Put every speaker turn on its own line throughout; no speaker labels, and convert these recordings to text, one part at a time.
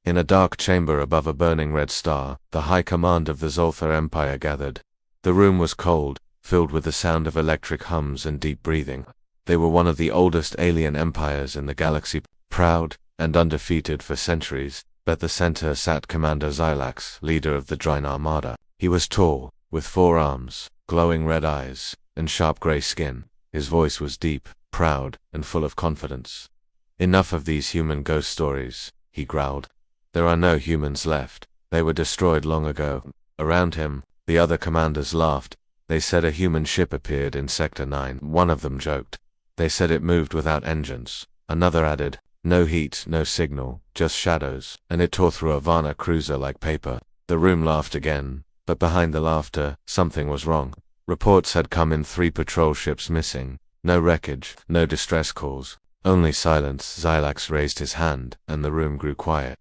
In a dark chamber above a burning red star, the high command of the Zoltha Empire gathered. The room was cold, filled with the sound of electric hums and deep breathing. They were one of the oldest alien empires in the galaxy, proud and undefeated for centuries. At the center sat Commander Xylax, leader of the Drine Armada. He was tall, with 4 arms, glowing red eyes, and sharp gray skin. His voice was deep, proud, and full of confidence. "Enough of these human ghost stories," he growled. "There are no humans left. They were destroyed long ago." Around him, the other commanders laughed. They said a human ship appeared in Sector 9. One of them joked. They said it moved without engines. Another added, "No heat, no signal, just shadows," and it tore through a Varna cruiser like paper. The room laughed again, but behind the laughter, something was wrong. Reports had come in 3 patrol ships missing. No wreckage, no distress calls, only silence. Xylax raised his hand, and the room grew quiet.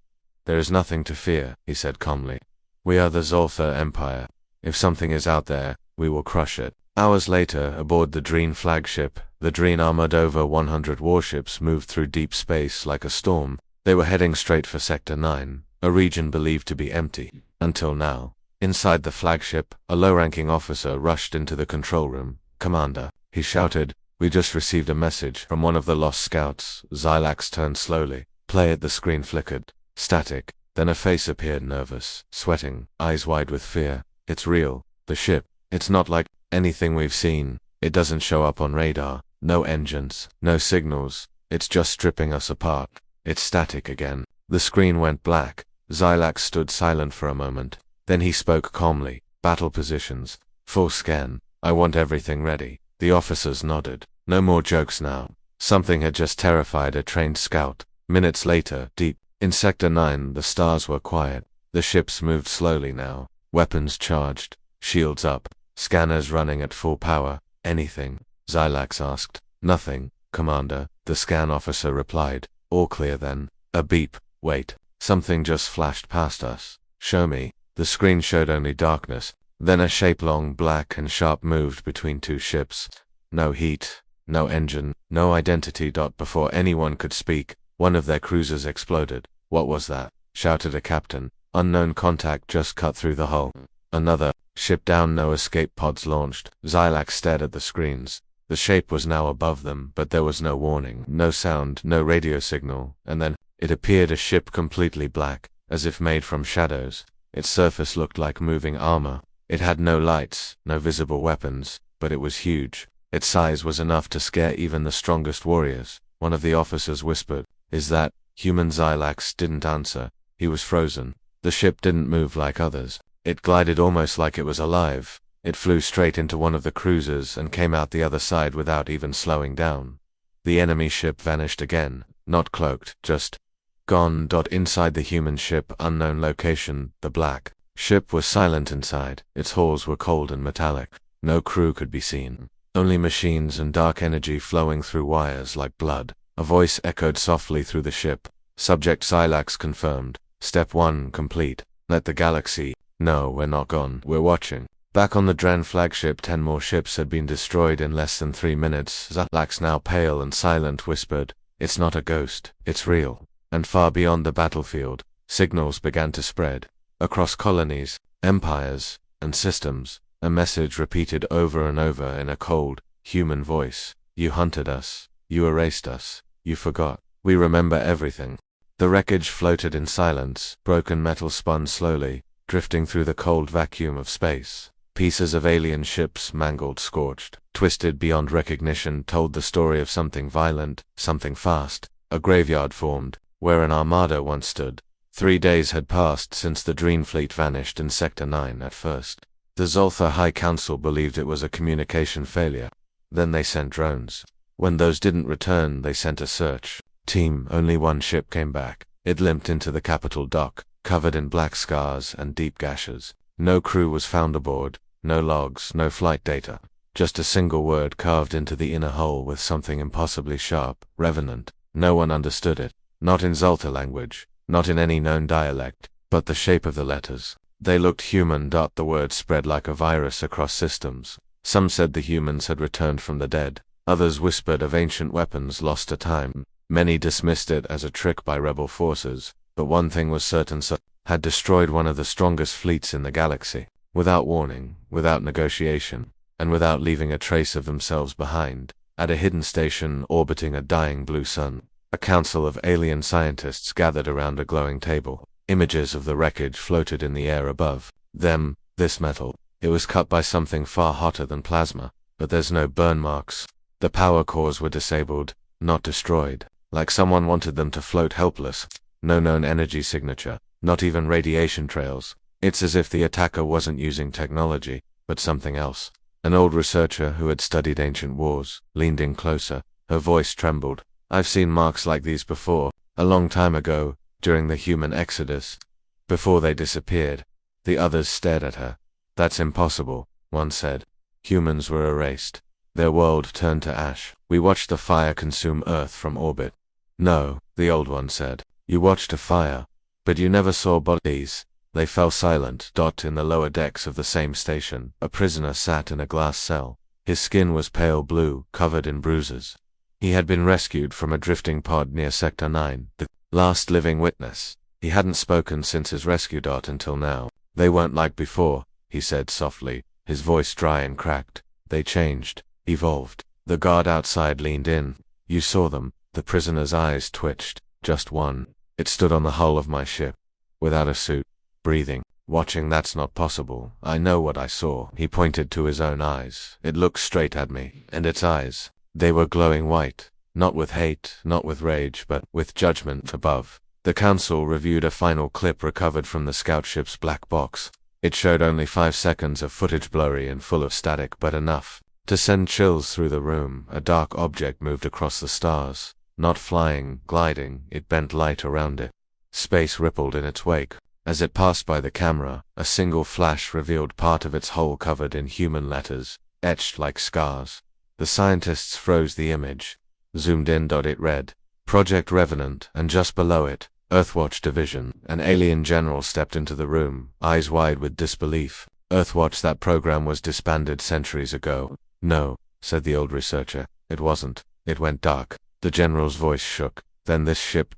"There is nothing to fear," he said calmly. "We are the Zoltha Empire. If something is out there, we will crush it." Hours later, aboard the Dreen flagship, the Dreen armored over 100 warships moved through deep space like a storm. They were heading straight for Sector 9, a region believed to be empty. Until now. Inside the flagship, a low-ranking officer rushed into the control room. "Commander," he shouted, "we just received a message from one of the lost scouts." Xylax turned slowly. "Play it." The screen flickered. Static. Then a face appeared, nervous, sweating, eyes wide with fear. "It's real. The ship. It's not like anything we've seen. It doesn't show up on radar. No engines, no signals. It's just stripping us apart. It's static again." The screen went black. Xylax stood silent for a moment. Then he spoke calmly. "Battle positions. Full scan. I want everything ready." The officers nodded. No more jokes now. Something had just terrified a trained scout. Minutes later, deep in Sector 9, the stars were quiet. The ships moved slowly now. Weapons charged. Shields up. Scanners running at full power. "Anything?" Xylax asked. "Nothing, Commander," the scan officer replied. "All clear then." A beep. "Wait. Something just flashed past us." "Show me." The screen showed only darkness. Then a shape long, black, and sharp moved between 2 ships. No heat, no engine, no identity. Before anyone could speak, one of their cruisers exploded. "What was that?" shouted a captain. "Unknown contact just cut through the hull." Another. "Ship down, no escape pods launched." Xylax stared at the screens. The shape was now above them, but there was no warning, no sound, no radio signal, and then it appeared, a ship completely black, as if made from shadows. Its surface looked like moving armor. It had no lights, no visible weapons, but it was huge. Its size was enough to scare even the strongest warriors. One of the officers whispered, "Is that human?" Xylax didn't answer. He was frozen. The ship didn't move like others. It glided almost like it was alive. It flew straight into one of the cruisers and came out the other side without even slowing down. The enemy ship vanished again, not cloaked, just gone. Inside the human ship, unknown location, the black ship was silent inside. Its halls were cold and metallic. No crew could be seen. Only machines and dark energy flowing through wires like blood. A voice echoed softly through the ship. "Subject Xylax confirmed. Step 1 complete. Let the galaxy know we're not gone. We're watching." Back on the Dren flagship, 10 more ships had been destroyed in less than 3 minutes. Xylax, now pale and silent, whispered, "It's not a ghost. It's real." And far beyond the battlefield, signals began to spread. Across colonies, empires, and systems, a message repeated over and over in a cold, human voice. "You hunted us. You erased us. You forgot. We remember everything." The wreckage floated in silence. Broken metal spun slowly, drifting through the cold vacuum of space. Pieces of alien ships, mangled, scorched, twisted beyond recognition, told the story of something violent, something fast. A graveyard formed, where an armada once stood. 3 days had passed since the Dreen fleet vanished in Sector 9 at first. The Zoltha High Council believed it was a communication failure. Then they sent drones. When those didn't return, they sent a search team. Only 1 ship came back. It limped into the capital dock, covered in black scars and deep gashes. No crew was found aboard, no logs, no flight data. Just a single word carved into the inner hull with something impossibly sharp: Revenant. No one understood it. Not in Zoltha language, not in any known dialect, but the shape of the letters. They looked human. The word spread like a virus across systems. Some said the humans had returned from the dead. Others whispered of ancient weapons lost to time. Many dismissed it as a trick by rebel forces. But one thing was certain, had destroyed one of the strongest fleets in the galaxy, without warning, without negotiation, and without leaving a trace of themselves behind. At a hidden station orbiting a dying blue sun, a council of alien scientists gathered around a glowing table. Images of the wreckage floated in the air above them. This metal, it was cut by something far hotter than plasma, but there's no burn marks. The power cores were disabled, not destroyed, like someone wanted them to float helpless. No known energy signature, not even radiation trails. It's as if the attacker wasn't using technology, but something else. An old researcher who had studied ancient wars leaned in closer. Her voice trembled. I've seen marks like these before, a long time ago, during the human exodus. Before they disappeared. The others stared at her. That's impossible, one said. Humans were erased. Their world turned to ash. We watched the fire consume Earth from orbit. No, the old one said. You watched a fire, but you never saw bodies. They fell silent. In the lower decks of the same station, a prisoner sat in a glass cell. His skin was pale blue, covered in bruises. He had been rescued from a drifting pod near Sector 9, the last living witness. He hadn't spoken since his rescue. Until now. They weren't like before, he said softly, his voice dry and cracked. They changed, evolved. The guard outside leaned in. You saw them. The prisoner's eyes twitched. Just one. It stood on the hull of my ship. Without a suit. Breathing. Watching. That's not possible. I know what I saw. He pointed to his own eyes. It looked straight at me. And its eyes. They were glowing white. Not with hate, not with rage, but with judgment above. The council reviewed a final clip recovered from the scout ship's black box. It showed only 5 seconds of footage, blurry and full of static, but enough to send chills through the room. A dark object moved across the stars. Not flying, gliding, it bent light around it. Space rippled in its wake. As it passed by the camera, a single flash revealed part of its hull covered in human letters, etched like scars. The scientists froze the image. Zoomed in. It read, Project Revenant, and just below it, Earthwatch Division. An alien general stepped into the room, eyes wide with disbelief. Earthwatch, that program was disbanded centuries ago. No, said the old researcher, it wasn't. It went dark. The general's voice shook. Then this ship...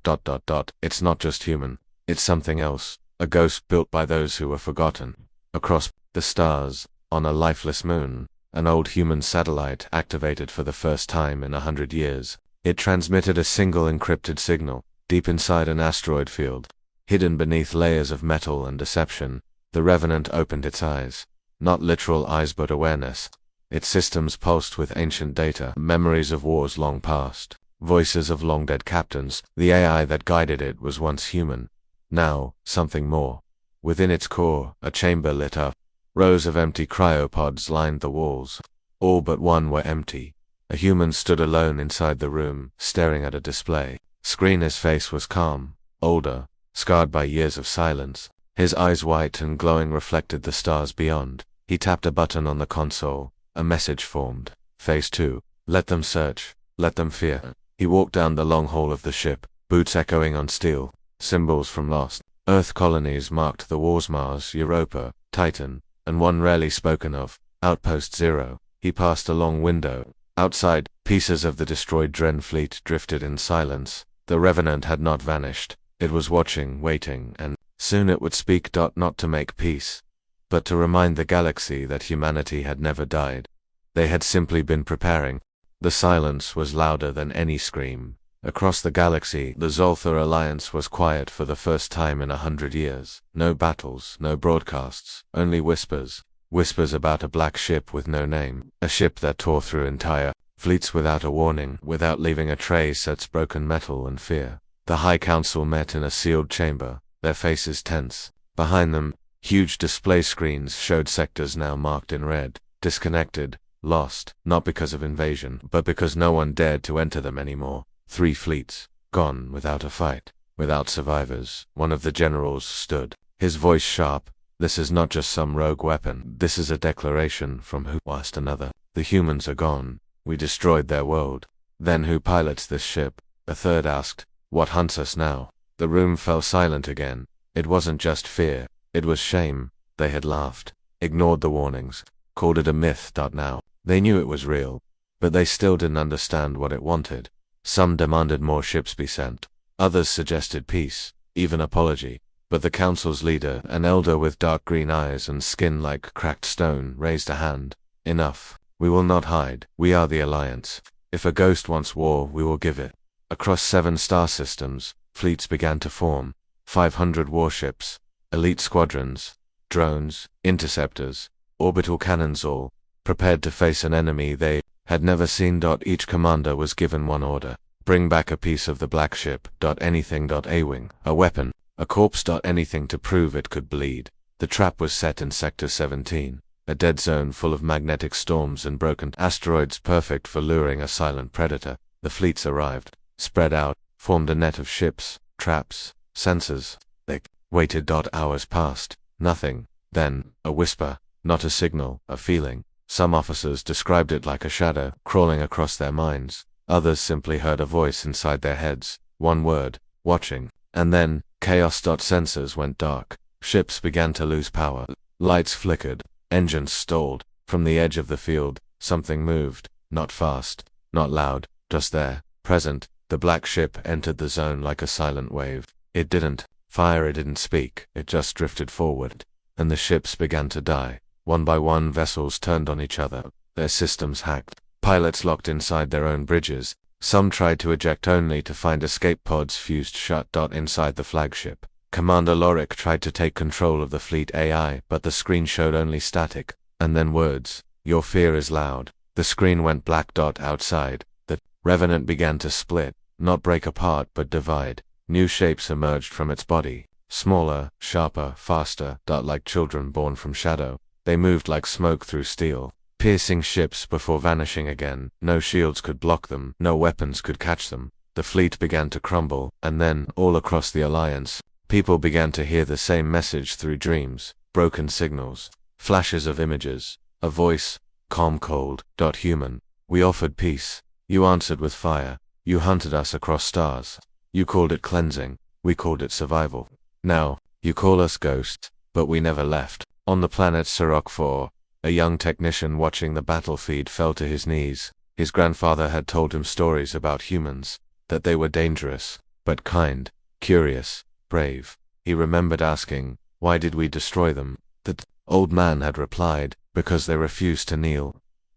It's not just human. It's something else. A ghost built by those who were forgotten. Across the stars, on a lifeless moon, an old human satellite activated for the first time in 100 years. It transmitted a single encrypted signal, deep inside an asteroid field. Hidden beneath layers of metal and deception, the Revenant opened its eyes. Not literal eyes, but awareness. Its systems pulsed with ancient data, memories of wars long past, voices of long-dead captains. The AI that guided it was once human. Now, something more. Within its core, a chamber lit up. Rows of empty cryopods lined the walls. All but one were empty. A human stood alone inside the room, staring at a display screen. His face was calm, older, scarred by years of silence. His eyes, white and glowing, reflected the stars beyond. He tapped a button on the console. A message formed. Phase 2. Let them search. Let them fear. He walked down the long hall of the ship, boots echoing on steel. Symbols from lost Earth colonies marked the walls: Mars, Europa, Titan, and one rarely spoken of, Outpost 0. He passed a long window. Outside, pieces of the destroyed Dren fleet drifted in silence. The Revenant had not vanished. It was watching, waiting, and soon it would speak. Not to make peace, but to remind the galaxy that humanity had never died. They had simply been preparing. The silence was louder than any scream. Across the galaxy, the Zoltha Alliance was quiet for the first time in 100 years. No battles, no broadcasts, only whispers. Whispers about a black ship with no name. A ship that tore through entire fleets without a warning, without leaving a trace. Its broken metal and fear. The High Council met in a sealed chamber, their faces tense. Behind them, huge display screens showed sectors now marked in red, disconnected, lost, not because of invasion, but because no one dared to enter them anymore. 3 fleets, gone without a fight, without survivors. One of the generals stood, his voice sharp. This is not just some rogue weapon. This is a declaration from who? Asked another. The humans are gone. We destroyed their world. Then who pilots this ship? A third asked. What hunts us now? The room fell silent again. It wasn't just fear. It was shame. They had laughed, ignored the warnings, called it a myth. Now, they knew it was real, but they still didn't understand what it wanted. Some demanded more ships be sent. Others suggested peace. even apology. But the council's leader, an elder with dark green eyes and skin like cracked stone, raised a hand. Enough. We will not hide. We are the Alliance. If a ghost wants war, we will give it. Across 7 star systems, fleets began to form. 500 warships, elite squadrons, drones, interceptors, orbital cannons, all prepared to face an enemy they had never seen. Each commander was given one order. Bring back a piece of the black ship. Anything. A wing, a weapon, a corpse. Anything to prove it could bleed. The trap was set in Sector 17, a dead zone full of magnetic storms and broken asteroids, perfect for luring a silent predator. The fleets arrived, spread out, formed a net of ships, traps, sensors. They waited. Hours passed. Nothing. Then, a whisper, not a signal, a feeling. Some officers described it like a shadow crawling across their minds. Others simply heard a voice inside their heads. One word, watching. And then, chaos. Sensors went dark. Ships began to lose power. Lights flickered. Engines stalled. From the edge of the field, something moved. Not fast, not loud, just there, present. The black ship entered the zone like a silent wave. It didn't fire, it didn't speak, it just drifted forward. And the ships began to die. One by one, vessels turned on each other, their systems hacked. Pilots locked inside their own bridges. Some tried to eject only to find escape pods fused shut. Inside the flagship, Commander Lorick tried to take control of the fleet AI, but the screen showed only static. And then words. Your fear is loud. The screen went black. Outside, the Revenant began to split, not break apart but divide. New shapes emerged from its body. Smaller, sharper, faster. Like children born from shadow. They moved like smoke through steel, piercing ships before vanishing again. No shields could block them, no weapons could catch them. The fleet began to crumble, and then, all across the Alliance, people began to hear the same message through dreams, broken signals, flashes of images, a voice, calm, cold. Human. We offered peace. You answered with fire. You hunted us across stars. You called it cleansing. We called it survival. Now, you call us ghosts, but we never left. On the planet Sirach 4, a young technician watching the battlefield fell to his knees. His grandfather had told him stories about humans, that they were dangerous, but kind, curious, brave. He remembered asking, why did we destroy them? The old man had replied, because they refused to kneel.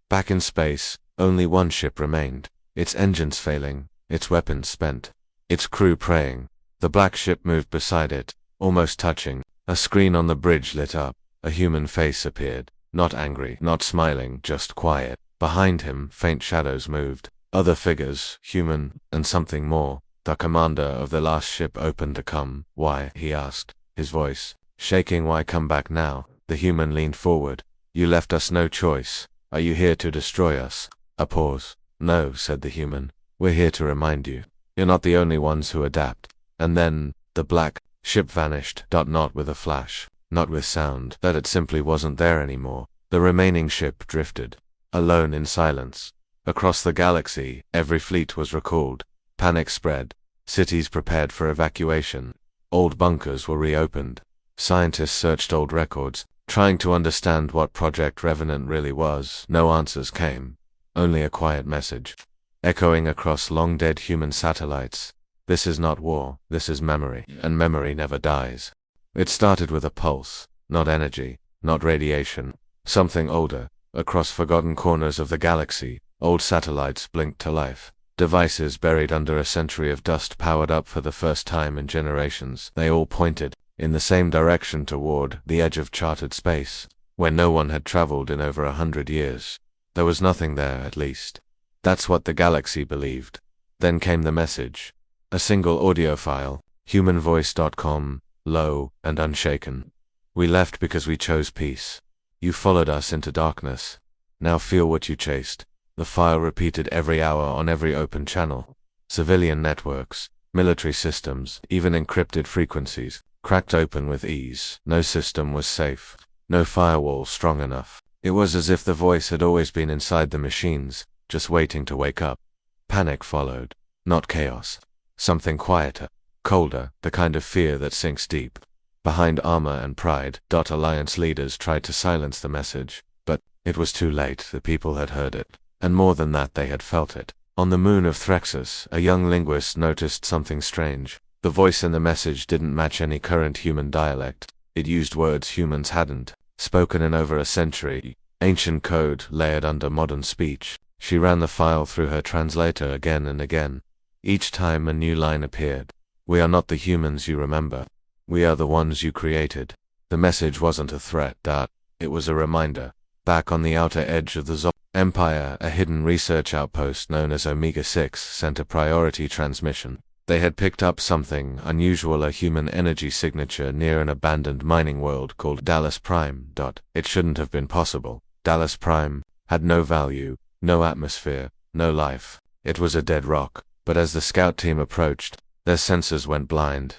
Back in space, only one ship remained, its engines failing, its weapons spent, its crew praying. The black ship moved beside it, almost touching. A screen on the bridge lit up. A human face appeared, not angry, not smiling, just quiet. Behind him, faint shadows moved. Other figures, human, and something more. The commander of the last ship opened to come. Why? He asked, his voice shaking. Why come back now? The human leaned forward. You left us no choice. Are you here to destroy us? A pause. No, said the human. We're here to remind you. You're not the only ones who adapt. And then, the black ship vanished. Not with a flash. Not with sound. That it simply wasn't there anymore. The remaining ship drifted, alone in silence. Across the galaxy, every fleet was recalled. Panic spread. Cities prepared for evacuation. Old bunkers were reopened. Scientists searched old records, trying to understand what Project Revenant really was. No answers came. Only a quiet message, echoing across long-dead human satellites. This is not war, this is memory, and memory never dies. It started with a pulse, not energy, not radiation, something older. Across forgotten corners of the galaxy, old satellites blinked to life. Devices buried under a century of dust powered up for the first time in generations. They all pointed in the same direction toward the edge of charted space, where no one had traveled in over 100 years. There was nothing there, at least. That's what the galaxy believed. Then came the message. A single audio file, humanvoice.com, low and unshaken. We left because we chose peace. You followed us into darkness. Now feel what you chased. The file repeated every hour on every open channel. Civilian networks, military systems, even encrypted frequencies, cracked open with ease. No system was safe. No firewall strong enough. It was as if the voice had always been inside the machines, just waiting to wake up. Panic followed. Not chaos. Something quieter, colder, the kind of fear that sinks deep. Behind armor and pride, Alliance leaders tried to silence the message, but it was too late. The people had heard it, and more than that, they had felt it. On the moon of Threxus, a young linguist noticed something strange. The voice in the message didn't match any current human dialect. It used words humans hadn't spoken in over a century, ancient code layered under modern speech. She ran the file through her translator again and again. Each time a new line appeared. We are not the humans you remember. We are the ones you created. The message wasn't a threat, it was a reminder. Back on the outer edge of the Zolf Empire, a hidden research outpost known as Omega-6 sent a priority transmission. They had picked up something unusual, a human energy signature near an abandoned mining world called Dallas Prime. It shouldn't have been possible. Dallas Prime had no value, no atmosphere, no life. It was a dead rock. But as the scout team approached, their senses went blind.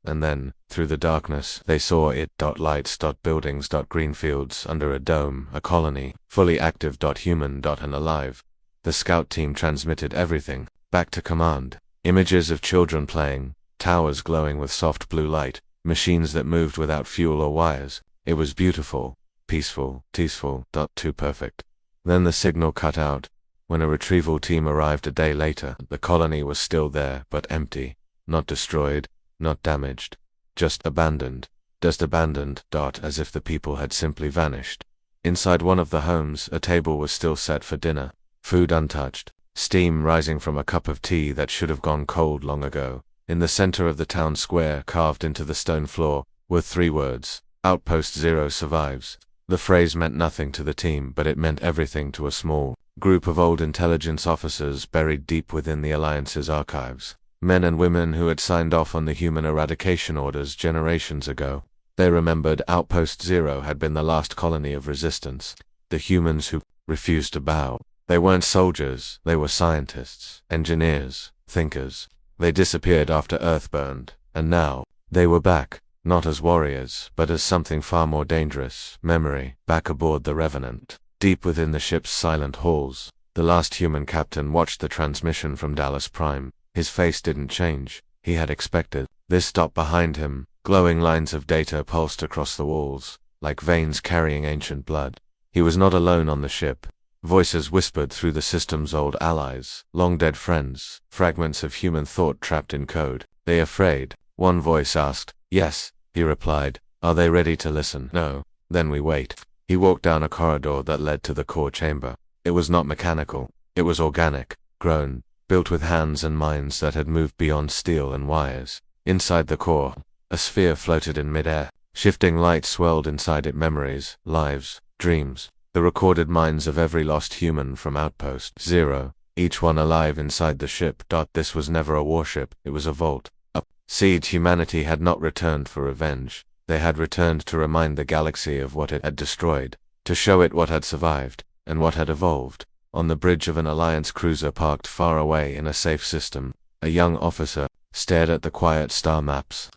And then, through the darkness, they saw it. Lights. Buildings. Green fields under a dome, a colony, fully active. Human. And alive. The scout team transmitted everything back to command. Images of children playing, towers glowing with soft blue light, machines that moved without fuel or wires. It was beautiful, peaceful, too perfect. Then the signal cut out. When a retrieval team arrived a day later, the colony was still there, but empty. Not destroyed, not damaged. Just abandoned. As if the people had simply vanished. Inside one of the homes, a table was still set for dinner. Food untouched. Steam rising from a cup of tea that should have gone cold long ago. In the center of the town square, carved into the stone floor, were 3 words. Outpost 0 survives. The phrase meant nothing to the team, but it meant everything to a small group of old intelligence officers buried deep within the Alliance's archives. Men and women who had signed off on the human eradication orders generations ago. They remembered Outpost 0 had been the last colony of resistance. The humans who refused to bow. They weren't soldiers, they were scientists, engineers, thinkers. They disappeared after Earth burned, and now, they were back, not as warriors, but as something far more dangerous, memory, back aboard the Revenant. Deep within the ship's silent halls, the last human captain watched the transmission from Dallas Prime. His face didn't change. He had expected. This stopped behind him. Glowing lines of data pulsed across the walls, like veins carrying ancient blood. He was not alone on the ship. Voices whispered through the system's old allies, long-dead friends, fragments of human thought trapped in code. They afraid? One voice asked. Yes, he replied. Are they ready to listen? No. Then we wait. He walked down a corridor that led to the core chamber. It was not mechanical. It was organic, grown, built with hands and minds that had moved beyond steel and wires. Inside the core, a sphere floated in midair. Shifting light swirled inside it, memories, lives, dreams. The recorded minds of every lost human from Outpost 0, each one alive inside the ship. This was never a warship, it was a vault. A siege. Humanity had not returned for revenge. They had returned to remind the galaxy of what it had destroyed, to show it what had survived, and what had evolved. On the bridge of an Alliance cruiser parked far away in a safe system, a young officer stared at the quiet star maps.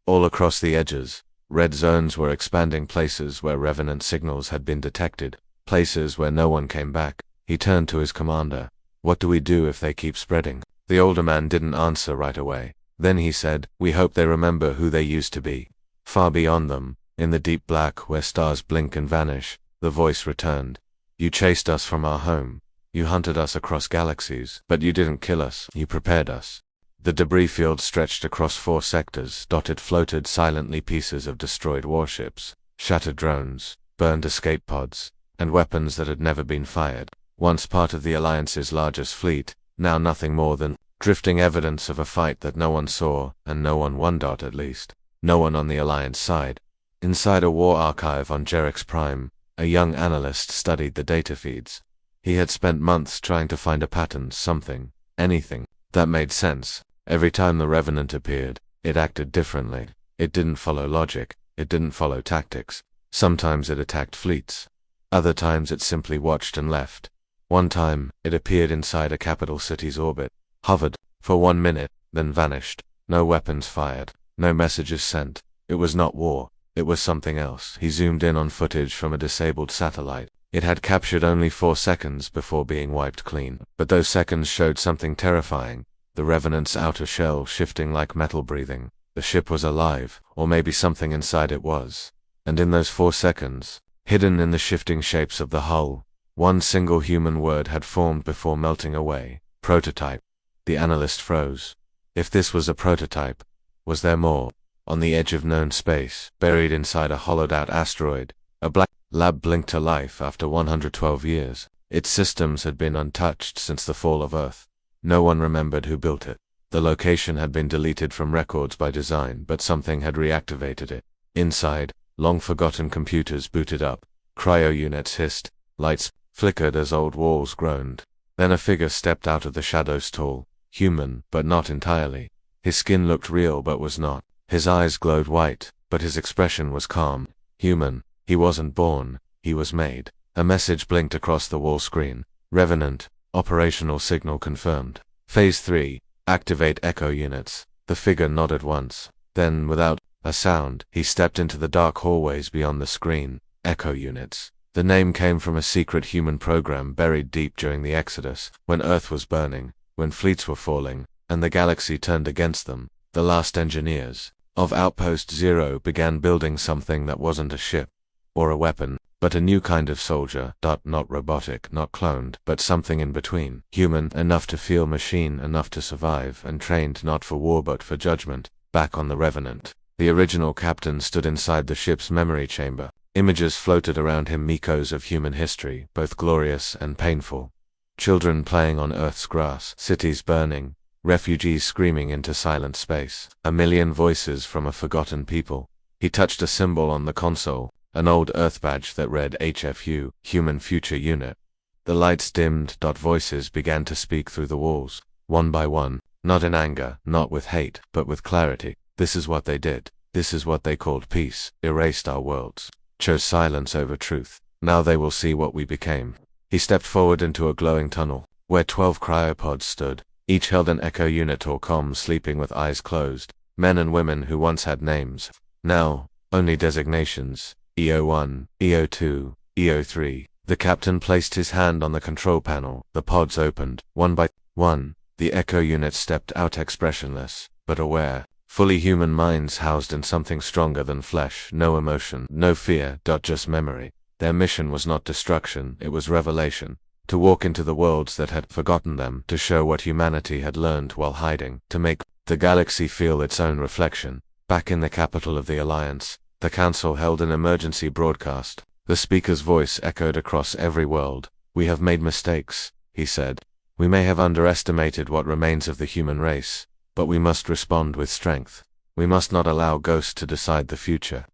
All across the edges, red zones were expanding, places where Revenant signals had been detected. Places where no one came back. He turned to his commander. What do we do if they keep spreading? The older man didn't answer right away. Then he said, we hope they remember who they used to be. Far beyond them, in the deep black where stars blink and vanish, the voice returned. You chased us from our home. You hunted us across galaxies, but you didn't kill us. You prepared us. The debris field stretched across 4 sectors. It floated silently, pieces of destroyed warships, shattered drones, burned escape pods, and weapons that had never been fired. Once part of the Alliance's largest fleet, now nothing more than drifting evidence of a fight that no one saw, and no one won. At least, no one on the Alliance side. Inside a war archive on Jerix Prime, a young analyst studied the data feeds. He had spent months trying to find a pattern, something, anything, that made sense. Every time the Revenant appeared, it acted differently. It didn't follow logic, it didn't follow tactics. Sometimes it attacked fleets. Other times it simply watched and left. One time, it appeared inside a capital city's orbit, hovered for 1 minute, then vanished. No weapons fired, no messages sent. It was not war, it was something else. He zoomed in on footage from a disabled satellite. It had captured only 4 seconds before being wiped clean. But those seconds showed something terrifying. The Revenant's outer shell shifting like metal, breathing. The ship was alive, or maybe something inside it was. And in those 4 seconds, hidden in the shifting shapes of the hull, one single human word had formed before melting away. Prototype. The analyst froze. If this was a prototype, Was there more? On the edge of known space, buried inside a hollowed-out asteroid, a black lab blinked to life after 112 years. Its systems had been untouched since the fall of Earth. No one remembered who built it. The location had been deleted from records by design, but something had reactivated it. Inside, long-forgotten computers booted up, cryo-units hissed, lights flickered as old walls groaned. Then a figure stepped out of the shadows, tall, human, but not entirely. His skin looked real but was not. His eyes glowed white, but his expression was calm. Human. He wasn't born, he was made. A message blinked across the wall screen. Revenant. Operational signal confirmed. Phase 3. Activate echo units. The figure nodded once. Then, without a sound, he stepped into the dark hallways beyond the screen. Echo units. The name came from a secret human program buried deep during the Exodus, when Earth was burning, when fleets were falling, and the galaxy turned against them. The last engineers of Outpost Zero began building something that wasn't a ship or a weapon, but a new kind of soldier, not robotic, not cloned, but something in between. Human enough to feel, machine enough to survive, and trained not for war but for judgment. Back on the Revenant, the original captain stood inside the ship's memory chamber. Images floated around him, echoes of human history, both glorious and painful. Children playing on Earth's grass, cities burning, refugees screaming into silent space, a million voices from a forgotten people. He touched a symbol on the console, an old Earth badge that read HFU, Human Future Unit. The lights dimmed. Voices began to speak through the walls, one by one, not in anger, not with hate, but with clarity. This is what they did. This is what they called peace, erased our worlds, chose silence over truth. Now they will see what we became. He stepped forward into a glowing tunnel, where 12 cryopods stood. Each held an echo unit or comm, sleeping with eyes closed. Men and women who once had names. Now, only designations. EO1, EO2, EO3. The captain placed his hand on the control panel. The pods opened, one by one. The echo units stepped out, expressionless, but aware. Fully human minds housed in something stronger than flesh. No emotion, no fear, just memory. Their mission was not destruction, it was revelation. To walk into the worlds that had forgotten them, to show what humanity had learned while hiding, to make the galaxy feel its own reflection. Back in the capital of the Alliance, the Council held an emergency broadcast. The speaker's voice echoed across every world. "We have made mistakes," he said. "We may have underestimated what remains of the human race, but we must respond with strength. We must not allow ghosts to decide the future."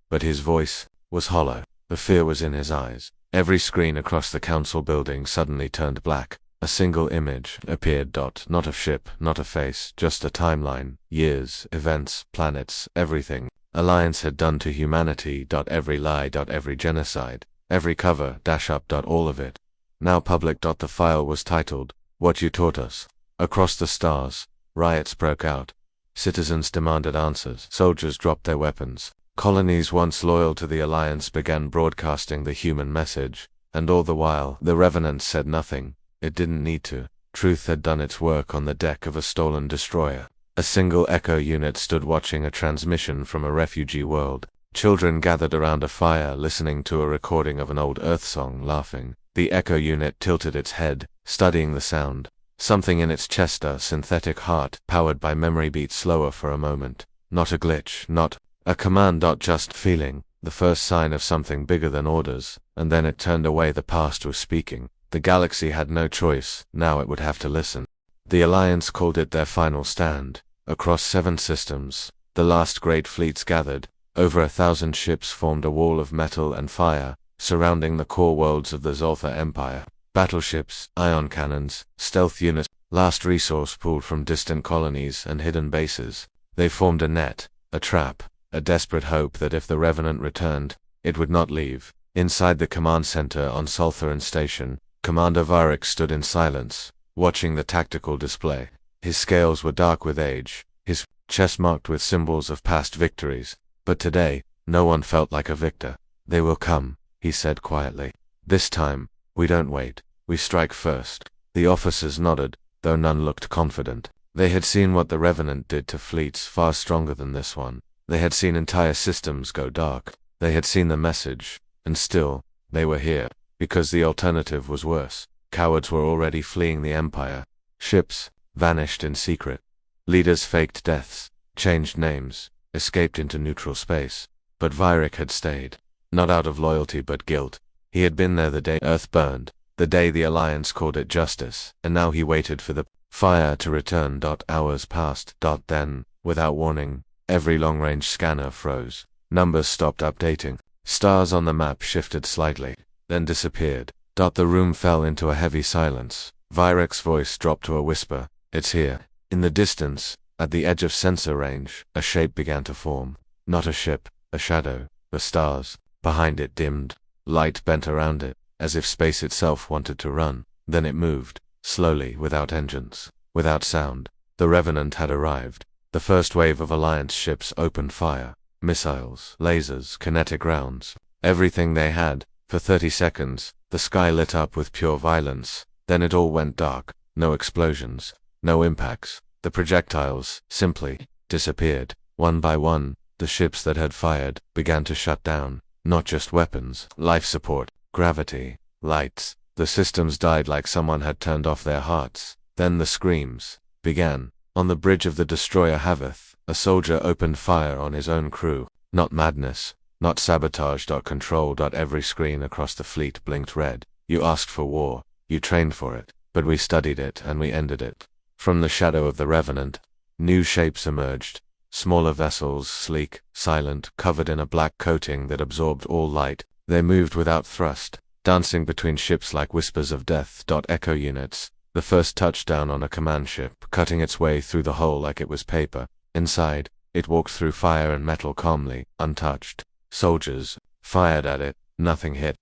But his voice was hollow. The fear was in his eyes. Every screen across the council building suddenly turned black. A single image appeared. Not a ship, not a face, just a timeline. Years, events, planets, everything Alliance had done to humanity. Every lie. Every genocide. Every cover, up. All of it. Now public. The file was titled, "What You Taught Us." Across the stars, riots broke out. Citizens demanded answers. Soldiers dropped their weapons. Colonies once loyal to the Alliance began broadcasting the human message, and all the while, the Revenant said nothing. It didn't need to. Truth had done its work on the deck of a stolen destroyer. A single echo unit stood watching a transmission from a refugee world. Children gathered around a fire, listening to a recording of an old Earth song, laughing. The echo unit tilted its head, studying the sound. Something in its chest, a synthetic heart, powered by memory, beat slower for a moment. Not a glitch, not a command. Just feeling, the first sign of something bigger than orders, and then it turned away. The past was speaking. The galaxy had no choice, now it would have to listen. The Alliance called it their final stand. Across 7 systems, the last great fleets gathered. Over 1,000 ships formed a wall of metal and fire, surrounding the core worlds of the Zoltha Empire. Battleships, ion cannons, stealth units, last resource pooled from distant colonies and hidden bases. They formed a net, a trap, a desperate hope that if the Revenant returned, it would not leave. Inside the command center on Sulthuran Station, Commander Varric stood in silence, watching the tactical display. His scales were dark with age, his chest marked with symbols of past victories. But today, no one felt like a victor. "They will come," he said quietly. "This time, we don't wait. We strike first." The officers nodded, though none looked confident. They had seen what the Revenant did to fleets far stronger than this one. They had seen entire systems go dark. They had seen the message, and still, they were here, because the alternative was worse. Cowards were already fleeing the Empire. Ships vanished in secret. Leaders faked deaths. changed names, escaped into neutral space. But Vyrick had stayed. Not out of loyalty but guilt. He had been there the day Earth burned, the day the Alliance called it justice, and now he waited for the fire to return. Hours passed. Then, without warning, every long-range scanner froze. Numbers stopped updating. Stars on the map shifted slightly, then disappeared. The room fell into a heavy silence. Vyrick's voice dropped to a whisper. It's here. In the distance, at the edge of sensor range, a shape began to form. Not a ship, a shadow. The stars behind it dimmed. Light bent around it, as if space itself wanted to run. Then it moved, slowly, without engines, without sound. The Revenant had arrived. The first wave of Alliance ships opened fire. Missiles, lasers, kinetic rounds. Everything they had. For 30 seconds, the sky lit up with pure violence. Then it all went dark. No explosions, no impacts. The projectiles simply disappeared. One by one, the ships that had fired began to shut down. Not just weapons, life support, gravity, lights. The systems died like someone had turned off their hearts. Then the screams began. On the bridge of the destroyer Haveth, a soldier opened fire on his own crew. Not madness, not sabotage. Control. Every screen across the fleet blinked red. You asked for war, you trained for it, but we studied it and we ended it. From the shadow of the Revenant, new shapes emerged. Smaller vessels, sleek, silent, covered in a black coating that absorbed all light. They moved without thrust, dancing between ships like whispers of death. Echo units, the first touchdown on a command ship, cutting its way through the hull like it was paper. Inside, it walked through fire and metal calmly, untouched. Soldiers fired at it, nothing hit.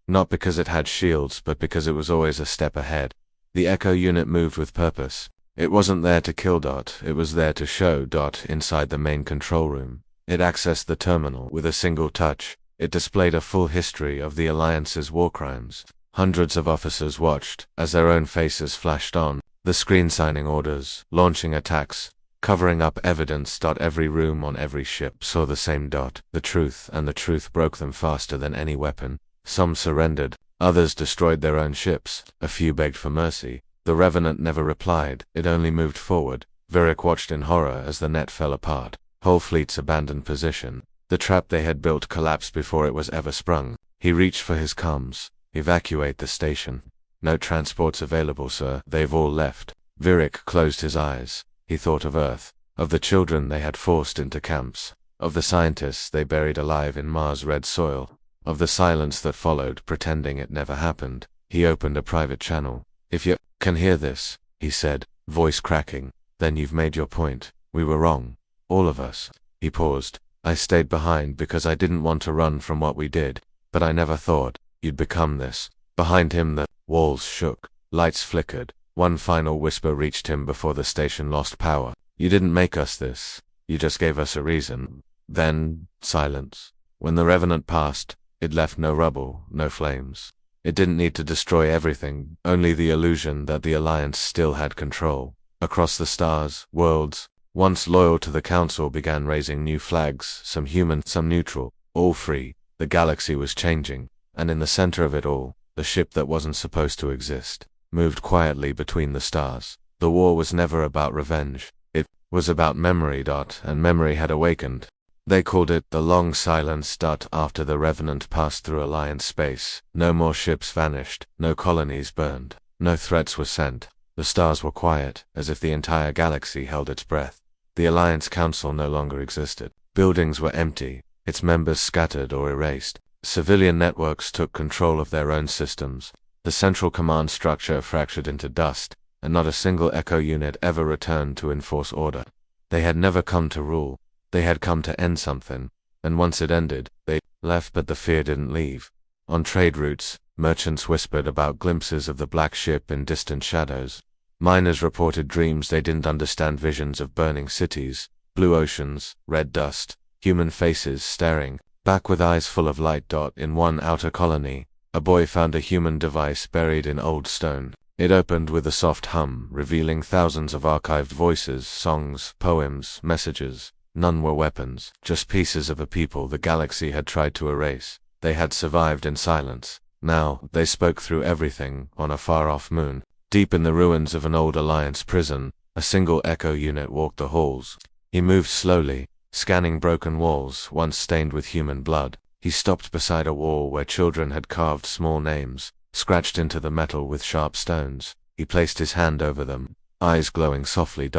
Not because it had shields, but because it was always a step ahead. The Echo unit moved with purpose. It wasn't there to kill. It was there to show. Inside the main control room, it accessed the terminal with a single touch. It displayed a full history of the Alliance's war crimes. Hundreds of officers watched as their own faces flashed on, the screen signing orders, launching attacks, covering up evidence. Every room on every ship saw the same. The truth, and the truth broke them faster than any weapon. Some surrendered, others destroyed their own ships, a few begged for mercy. The Revenant never replied, it only moved forward. Vyrick watched in horror as the net fell apart. Whole fleets abandoned position. The trap they had built collapsed before it was ever sprung. He reached for his comms. Evacuate the station. No transports available, sir. They've all left. Vyrick closed his eyes. He thought of Earth, of the children they had forced into camps, of the scientists they buried alive in Mars' red soil, of the silence that followed, pretending it never happened. He opened a private channel. If you can hear this, he said, voice cracking, then you've made your point. We were wrong. All of us. He paused. I stayed behind because I didn't want to run from what we did, but I never thought you'd become this. Behind him the walls shook, lights flickered. One final whisper reached him before the station lost power. You didn't make us this. You just gave us a reason. Then, silence. When the Revenant passed, it left no rubble, no flames. It didn't need to destroy everything, only the illusion that the Alliance still had control. Across the stars, worlds, once loyal to the Council, began raising new flags, some human, some neutral, all free. The galaxy was changing, and in the center of it all, the ship that wasn't supposed to exist, moved quietly between the stars. The war was never about revenge. It was about memory. And memory had awakened. They called it the long silence. After the Revenant passed through Alliance space, no more ships vanished, no colonies burned, no threats were sent. The stars were quiet, as if the entire galaxy held its breath. The Alliance Council no longer existed. Buildings were empty, its members scattered or erased. Civilian networks took control of their own systems. The central command structure fractured into dust, and not a single Echo unit ever returned to enforce order. They had never come to rule. They had come to end something, and once it ended, they left, but the fear didn't leave. On trade routes, merchants whispered about glimpses of the black ship in distant shadows. Miners reported dreams they didn't understand, visions of burning cities, blue oceans, red dust, human faces staring, back with eyes full of light. In one outer colony, a boy found a human device buried in old stone. It opened with a soft hum, revealing thousands of archived voices, songs, poems, messages. None were weapons, just pieces of a people the galaxy had tried to erase. They had survived in silence. Now, they spoke through everything. On a far-off moon, deep in the ruins of an old Alliance prison, a single Echo unit walked the halls. He moved slowly, scanning broken walls once stained with human blood. He stopped beside a wall where children had carved small names, scratched into the metal with sharp stones. He placed his hand over them, eyes glowing softly.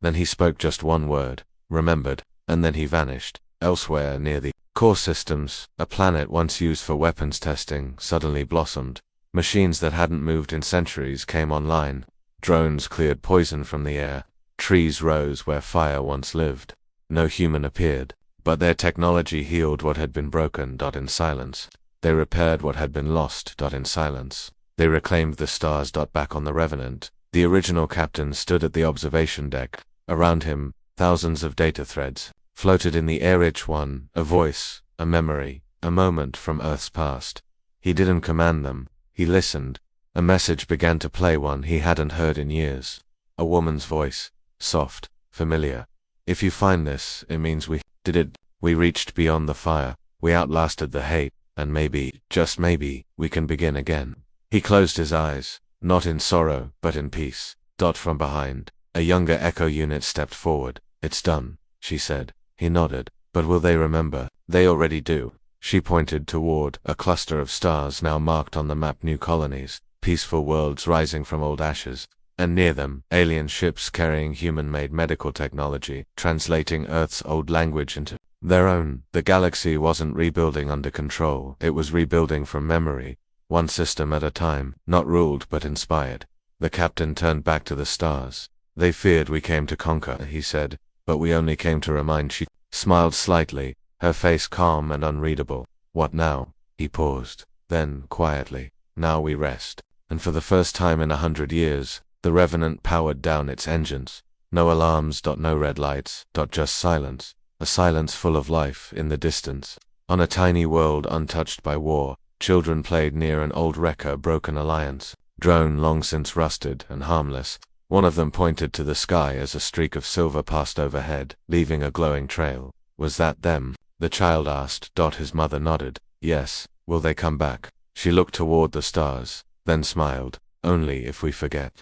Then he spoke just one word, remembered, and then he vanished. Elsewhere near the core systems, a planet once used for weapons testing suddenly blossomed. Machines that hadn't moved in centuries came online. Drones cleared poison from the air. Trees rose where fire once lived. No human appeared, but their technology healed what had been broken. In silence. They repaired what had been lost. In silence. They reclaimed the stars. Back on the Revenant, the original captain stood at the observation deck. Around him, thousands of data threads floated in the air. Each one, a voice, a memory, a moment from Earth's past. He didn't command them, he listened. A message began to play, one he hadn't heard in years. A woman's voice, soft, familiar. If you find this, it means we did it. We reached beyond the fire, we outlasted the hate, and maybe, just maybe, we can begin again. He closed his eyes, not in sorrow, but in peace. From behind, a younger Echo unit stepped forward. It's done, she said. He nodded. But will they remember? They already do. She pointed toward a cluster of stars now marked on the map. New colonies, peaceful worlds rising from old ashes. And near them, alien ships carrying human-made medical technology, translating Earth's old language into their own. The galaxy wasn't rebuilding under control, it was rebuilding from memory, one system at a time, not ruled but inspired. The captain turned back to the stars. They feared we came to conquer, he said, but we only came to remind. She smiled slightly, her face calm and unreadable. What now? He paused. Then, quietly, now we rest. And for the first time in 100 years, the Revenant powered down its engines. No alarms. No red lights. Just silence. A silence full of life in the distance. On a tiny world untouched by war, children played near an old wrecker. Broken alliance. Drone long since rusted and harmless. One of them pointed to the sky as a streak of silver passed overhead, leaving a glowing trail. Was that them? The child asked. His mother nodded. Yes. Will they come back? She looked toward the stars, then smiled. Only if we forget.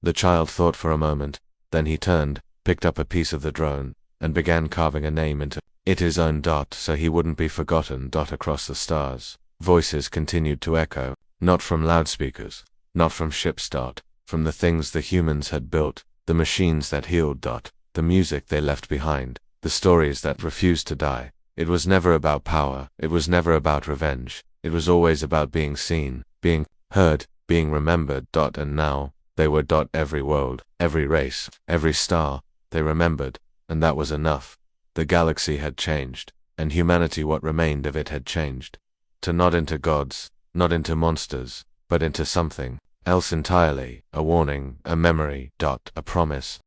The child thought for a moment, then he turned, picked up a piece of the drone, and began carving a name into it his own. So he wouldn't be forgotten. Across the stars, voices continued to echo, not from loudspeakers, not from ships. From the things the humans had built, the machines that healed. The music they left behind, the stories that refused to die. It was never about power, it was never about revenge, it was always about being seen, being heard, being remembered. And now, they were. Every world, every race, every star, they remembered, and that was enough. The galaxy had changed, and humanity, what remained of it, had changed. Not into gods, not into monsters, but into something else entirely. A warning, a memory. A promise.